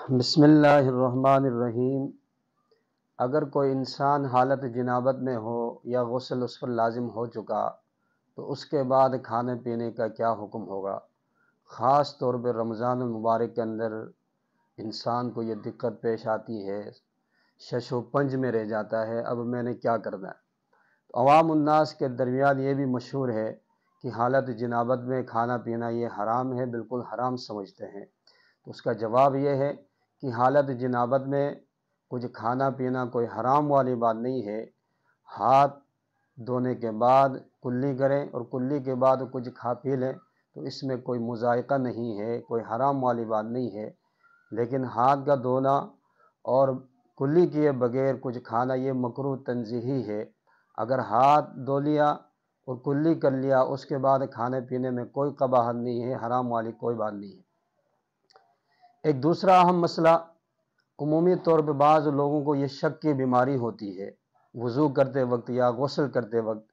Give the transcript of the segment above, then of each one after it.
بسم اللہ الرحمن الرحیم۔ اگر کوئی انسان حالت جنابت میں ہو یا غسل اس پر لازم ہو چکا تو اس کے بعد کھانے پینے کا کیا حکم ہوگا؟ خاص طور پہ رمضان المبارک کے اندر انسان کو یہ دقت پیش آتی ہے، شش و پنج میں رہ جاتا ہے، اب میں نے کیا کرنا ہے۔ عوام الناس کے درمیان یہ بھی مشہور ہے کہ حالت جنابت میں کھانا پینا یہ حرام ہے، بالکل حرام سمجھتے ہیں۔ تو اس کا جواب یہ ہے کہ حالت جنابت میں کچھ کھانا پینا کوئی حرام والی بات نہیں ہے۔ ہاتھ دھونے کے بعد کلی کریں اور کلی کے بعد کچھ کھا پی لیں تو اس میں کوئی مذائقہ نہیں ہے، کوئی حرام والی بات نہیں ہے۔ لیکن ہاتھ کا دھونا اور کلی کیے بغیر کچھ کھانا یہ مکروہ تنزیہی ہے۔ اگر ہاتھ دھو لیا اور کلی کر لیا اس کے بعد کھانے پینے میں کوئی قباحت نہیں ہے، حرام والی کوئی بات نہیں ہے۔ ایک دوسرا اہم مسئلہ، عمومی طور پہ بعض لوگوں کو یہ شک کی بیماری ہوتی ہے، وضو کرتے وقت یا غسل کرتے وقت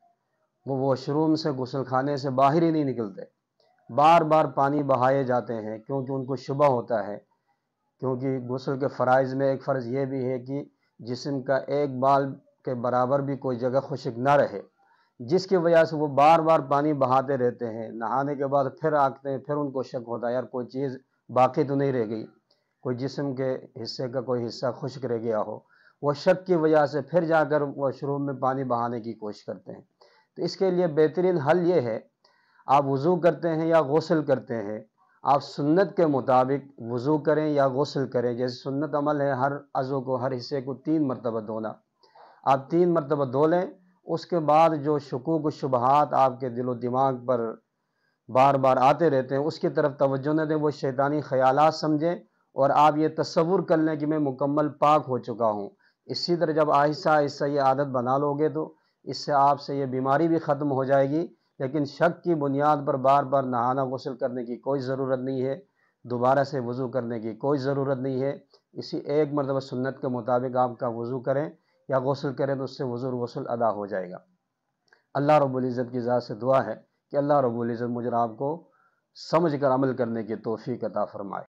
وہ واش روم سے غسل خانے سے باہر ہی نہیں نکلتے، بار بار پانی بہائے جاتے ہیں، کیونکہ ان کو شبہ ہوتا ہے، کیونکہ غسل کے فرائض میں ایک فرض یہ بھی ہے کہ جسم کا ایک بال کے برابر بھی کوئی جگہ خشک نہ رہے، جس کی وجہ سے وہ بار بار پانی بہاتے رہتے ہیں۔ نہانے کے بعد پھر آتے ہیں، پھر ان کو شک ہوتا ہے یار کوئی چیز باقی تو نہیں رہ گئی، کوئی جسم کے حصے کا کوئی حصہ خشک رہ گیا ہو، وہ شک کی وجہ سے پھر جا کر واش روم میں پانی بہانے کی کوشش کرتے ہیں۔ تو اس کے لیے بہترین حل یہ ہے، آپ وضو کرتے ہیں یا غسل کرتے ہیں، آپ سنت کے مطابق وضو کریں یا غسل کریں۔ جیسے سنت عمل ہے ہر عضو کو، ہر حصے کو 3 مرتبہ دھونا، آپ 3 مرتبہ دھو لیں۔ اس کے بعد جو شکوک و شبہات آپ کے دل و دماغ پر بار بار آتے رہتے ہیں اس کی طرف توجہ نہ دیں، وہ شیطانی خیالات سمجھیں اور آپ یہ تصور کر لیں کہ میں مکمل پاک ہو چکا ہوں۔ اسی طرح جب آہستہ آہستہ یہ عادت بنا لو گے تو اس سے آپ سے یہ بیماری بھی ختم ہو جائے گی۔ لیکن شک کی بنیاد پر بار بار نہانا غسل کرنے کی کوئی ضرورت نہیں ہے، دوبارہ سے وضو کرنے کی کوئی ضرورت نہیں ہے۔ اسی ایک مرتبہ سنت کے مطابق آپ کا وضو کریں یا غسل کریں تو اس سے وضو غسل ادا ہو جائے گا۔ اللہ رب العزت کی ذات سے دعا ہے کہ اللہ رب العزت مجھ اور آپ کو سمجھ کر عمل کرنے کی توفیق عطا فرمائے۔